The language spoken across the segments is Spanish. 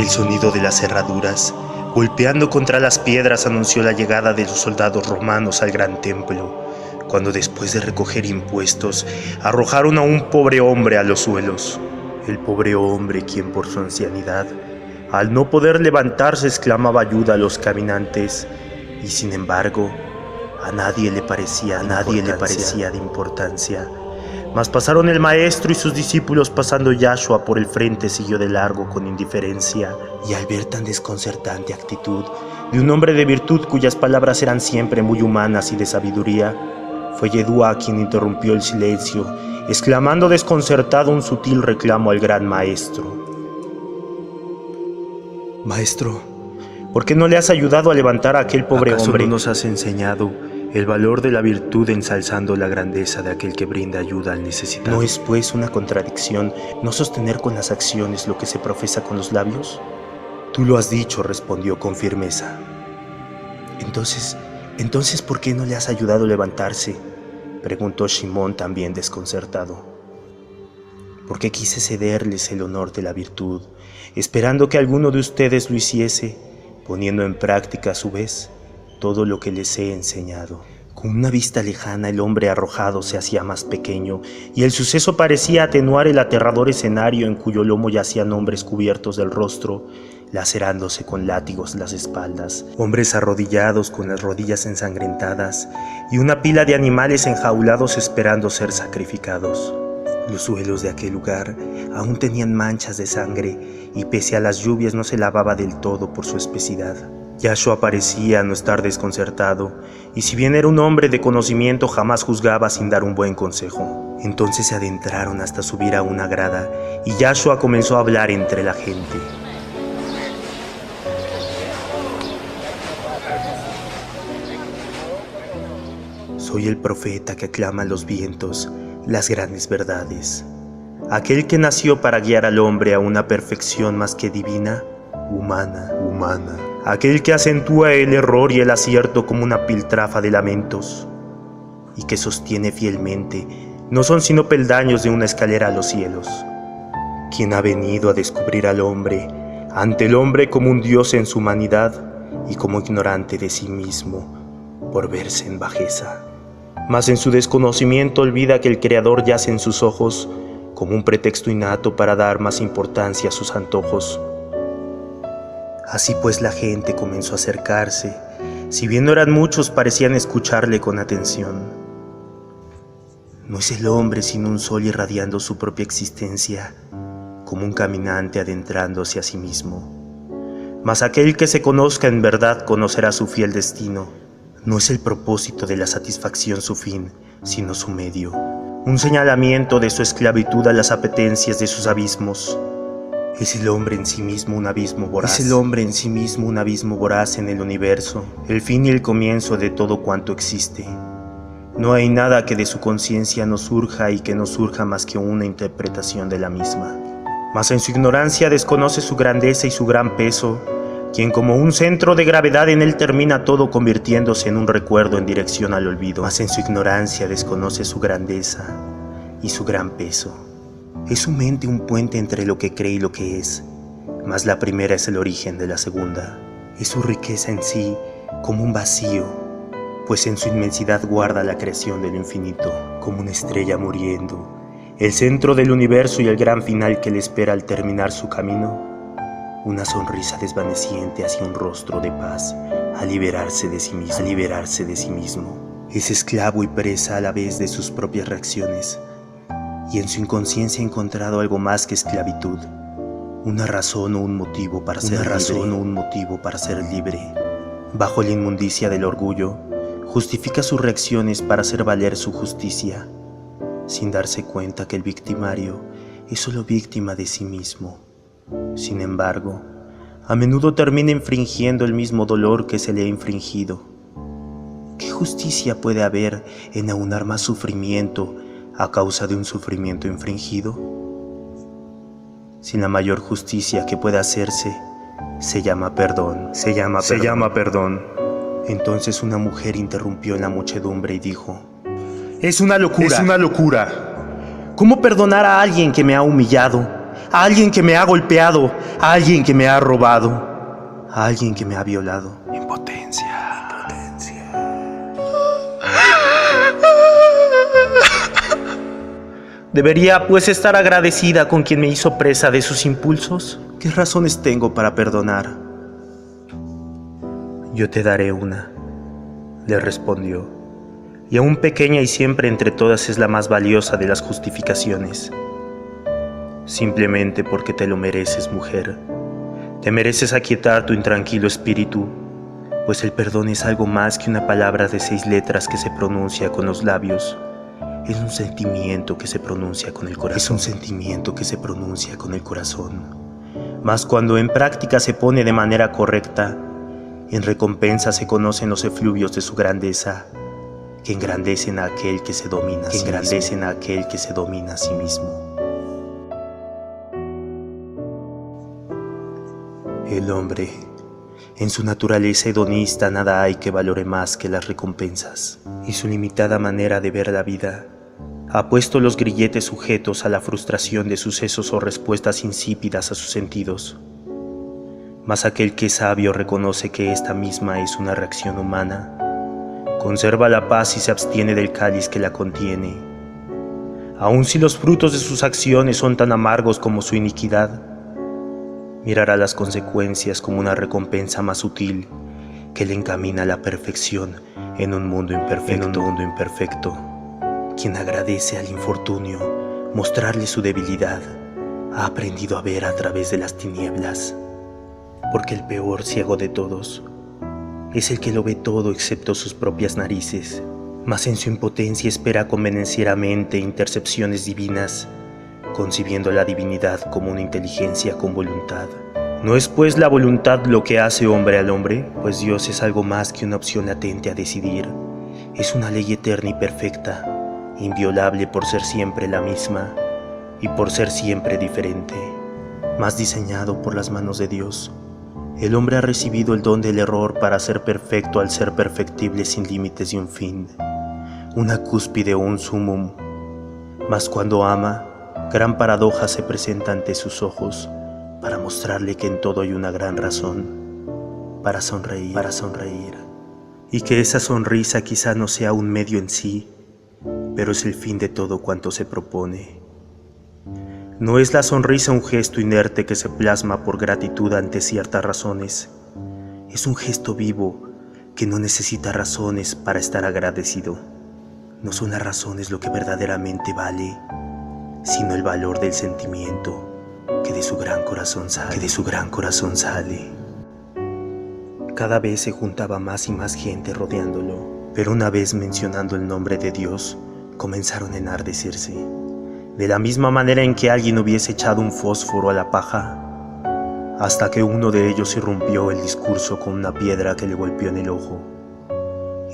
El sonido de las herraduras, golpeando contra las piedras, anunció la llegada de los soldados romanos al gran templo, cuando después de recoger impuestos, arrojaron a un pobre hombre a los suelos. El pobre hombre, quien por su ancianidad, al no poder levantarse, exclamaba ayuda a los caminantes, y sin embargo, a nadie le parecía de importancia. Mas pasaron el maestro y sus discípulos, pasando Yahshua por el frente siguió de largo con indiferencia, y al ver tan desconcertante actitud de un hombre de virtud cuyas palabras eran siempre muy humanas y de sabiduría, fue Yedúa quien interrumpió el silencio, exclamando desconcertado un sutil reclamo al gran maestro. Maestro, ¿por qué no le has ayudado a levantar a aquel pobre hombre? ¿Acaso no nos has enseñado el valor de la virtud ensalzando la grandeza de aquel que brinda ayuda al necesitado? ¿No es pues una contradicción no sostener con las acciones lo que se profesa con los labios? Tú lo has dicho, respondió con firmeza. Entonces, ¿por qué no le has ayudado a levantarse?, preguntó Shimón, también desconcertado. Porque quise cederles el honor de la virtud, esperando que alguno de ustedes lo hiciese, poniendo en práctica a su vez todo lo que les he enseñado. Con una vista lejana, el hombre arrojado se hacía más pequeño, y el suceso parecía atenuar el aterrador escenario en cuyo lomo yacían hombres cubiertos del rostro, lacerándose con látigos las espaldas, hombres arrodillados con las rodillas ensangrentadas, y una pila de animales enjaulados esperando ser sacrificados. Los suelos de aquel lugar aún tenían manchas de sangre, y pese a las lluvias no se lavaba del todo por su espesidad. Yahshua parecía no estar desconcertado, y si bien era un hombre de conocimiento, jamás juzgaba sin dar un buen consejo. Entonces se adentraron hasta subir a una grada, y Yahshua comenzó a hablar entre la gente. Soy el profeta que aclama a los vientos las grandes verdades, aquel que nació para guiar al hombre a una perfección más que divina, humana, aquel que acentúa el error y el acierto como una piltrafa de lamentos, y que sostiene fielmente no son sino peldaños de una escalera a los cielos, quien ha venido a descubrir al hombre ante el hombre como un Dios en su humanidad y como ignorante de sí mismo por verse en bajeza. Mas en su desconocimiento olvida que el Creador yace en sus ojos como un pretexto innato para dar más importancia a sus antojos. Así pues la gente comenzó a acercarse, si bien no eran muchos, parecían escucharle con atención. No es el hombre sino un sol irradiando su propia existencia, como un caminante adentrándose a sí mismo. Mas aquel que se conozca en verdad conocerá su fiel destino. No es el propósito de la satisfacción su fin, sino su medio, un señalamiento de su esclavitud a las apetencias de sus abismos. Es el hombre en sí mismo un abismo voraz. En el universo, el fin y el comienzo de todo cuanto existe. No hay nada que de su conciencia no surja y que no surja más que una interpretación de la misma. Mas en su ignorancia desconoce su grandeza y su gran peso, quien como un centro de gravedad en él termina todo convirtiéndose en un recuerdo en dirección al olvido. Mas en su ignorancia desconoce su grandeza y su gran peso. Es su mente un puente entre lo que cree y lo que es, mas la primera es el origen de la segunda. Es su riqueza en sí como un vacío, pues en su inmensidad guarda la creación del infinito, como una estrella muriendo, el centro del universo y el gran final que le espera al terminar su camino. Una sonrisa desvaneciente hacia un rostro de paz, a liberarse de sí mismo. Es esclavo y presa a la vez de sus propias reacciones, y en su inconsciencia ha encontrado algo más que esclavitud, una razón o un motivo para ser libre. Bajo la inmundicia del orgullo, justifica sus reacciones para hacer valer su justicia, sin darse cuenta que el victimario es solo víctima de sí mismo. Sin embargo, a menudo termina infringiendo el mismo dolor que se le ha infringido. ¿Qué justicia puede haber en aunar más sufrimiento a causa de un sufrimiento infringido? Sin la mayor justicia que pueda hacerse, se llama perdón. Entonces una mujer interrumpió en la muchedumbre y dijo: Es una locura. ¿Cómo perdonar a alguien que me ha humillado, a alguien que me ha golpeado, a alguien que me ha robado, a alguien que me ha violado. Impotencia. ¿Debería pues estar agradecida con quien me hizo presa de sus impulsos? ¿Qué razones tengo para perdonar? Yo te daré una, le respondió, y aún pequeña y siempre entre todas es la más valiosa de las justificaciones. Simplemente porque te lo mereces, mujer. Te mereces aquietar tu intranquilo espíritu, pues el perdón es algo más que una palabra de 6 letras que se pronuncia con los labios. Es un sentimiento que se pronuncia con el corazón. Es un sentimiento que se pronuncia con el corazón. Mas cuando en práctica se pone de manera correcta, en recompensa se conocen los efluvios de su grandeza, que engrandecen a aquel que se domina, a sí mismo. El hombre, en su naturaleza hedonista, nada hay que valore más que las recompensas, y su limitada manera de ver la vida ha puesto los grilletes sujetos a la frustración de sucesos o respuestas insípidas a sus sentidos. Mas aquel que es sabio reconoce que esta misma es una reacción humana, conserva la paz y se abstiene del cáliz que la contiene. Aun si los frutos de sus acciones son tan amargos como su iniquidad, mirará las consecuencias como una recompensa más sutil que le encamina a la perfección en un mundo imperfecto. Quien agradece al infortunio mostrarle su debilidad, ha aprendido a ver a través de las tinieblas, porque el peor ciego de todos es el que lo ve todo excepto sus propias narices, mas en su impotencia espera convenencieramente intercepciones divinas, concibiendo la divinidad como una inteligencia con voluntad. ¿No es pues la voluntad lo que hace hombre al hombre? Pues Dios es algo más que una opción latente a decidir. Es una ley eterna y perfecta, inviolable por ser siempre la misma y por ser siempre diferente, mas diseñado por las manos de Dios. El hombre ha recibido el don del error para ser perfecto al ser perfectible sin límites y un fin, una cúspide o un sumum. Mas cuando ama, gran paradoja se presenta ante sus ojos para mostrarle que en todo hay una gran razón para sonreír, y que esa sonrisa quizá no sea un medio en sí, pero es el fin de todo cuanto se propone. No es la sonrisa un gesto inerte que se plasma por gratitud ante ciertas razones. Es un gesto vivo que no necesita razones para estar agradecido. No son las razones lo que verdaderamente vale, sino el valor del sentimiento que de su gran corazón sale. Cada vez se juntaba más y más gente rodeándolo, pero una vez mencionando el nombre de Dios, comenzaron a enardecerse. De la misma manera en que alguien hubiese echado un fósforo a la paja, hasta que uno de ellos irrumpió el discurso con una piedra que le golpeó en el ojo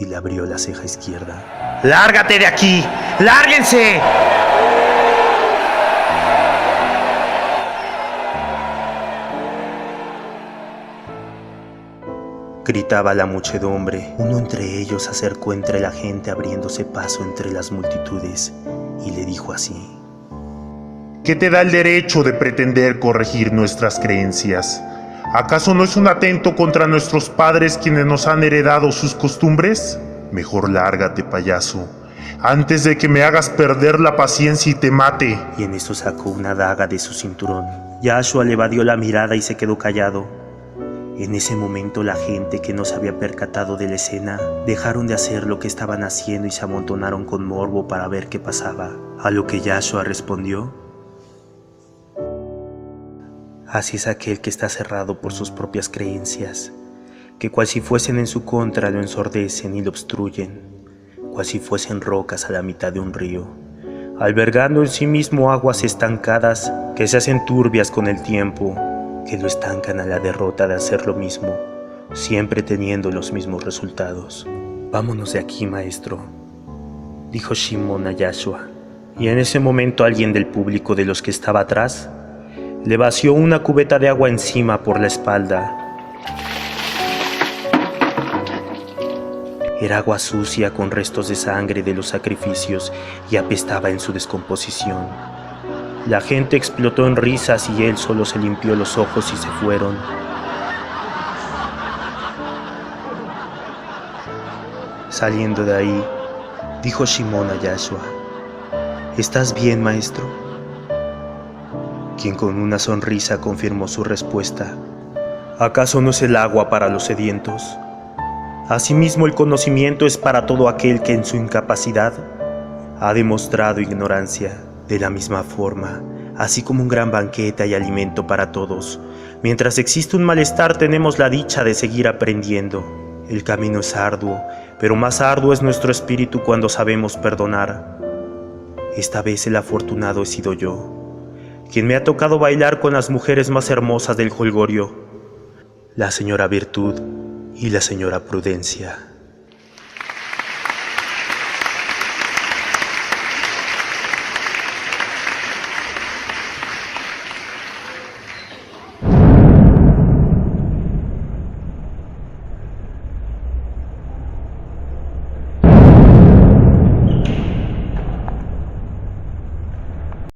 y le abrió la ceja izquierda. ¡Lárgate de aquí! ¡Lárguense! Gritaba la muchedumbre. Uno entre ellos se acercó entre la gente abriéndose paso entre las multitudes y le dijo así: ¿Qué te da el derecho de pretender corregir nuestras creencias? ¿Acaso no es un atento contra nuestros padres quienes nos han heredado sus costumbres? Mejor lárgate, payaso, antes de que me hagas perder la paciencia y te mate. Y en eso sacó una daga de su cinturón. Yahshua le evadió la mirada y se quedó callado. En ese momento la gente que no se había percatado de la escena dejaron de hacer lo que estaban haciendo y se amontonaron con morbo para ver qué pasaba. A lo que Yahshua respondió: así es aquel que está cerrado por sus propias creencias, que cual si fuesen en su contra lo ensordecen y lo obstruyen, cual si fuesen rocas a la mitad de un río, albergando en sí mismo aguas estancadas que se hacen turbias con el tiempo, que lo estancan a la derrota de hacer lo mismo, siempre teniendo los mismos resultados. Vámonos de aquí, maestro, dijo Shimon a Yahshua, y en ese momento alguien del público de los que estaba atrás le vació una cubeta de agua encima por la espalda. Era agua sucia con restos de sangre de los sacrificios y apestaba en su descomposición. La gente explotó en risas y él solo se limpió los ojos y se fueron. Saliendo de ahí, dijo Shimon a Yahshua: ¿Estás bien, maestro? Quien con una sonrisa confirmó su respuesta: ¿acaso no es el agua para los sedientos? Asimismo, el conocimiento es para todo aquel que en su incapacidad ha demostrado ignorancia. De la misma forma, así como un gran banquete hay alimento para todos, mientras existe un malestar tenemos la dicha de seguir aprendiendo. El camino es arduo, pero más arduo es nuestro espíritu cuando sabemos perdonar. Esta vez el afortunado he sido yo, quien me ha tocado bailar con las mujeres más hermosas del jolgorio, la señora Virtud y la señora Prudencia.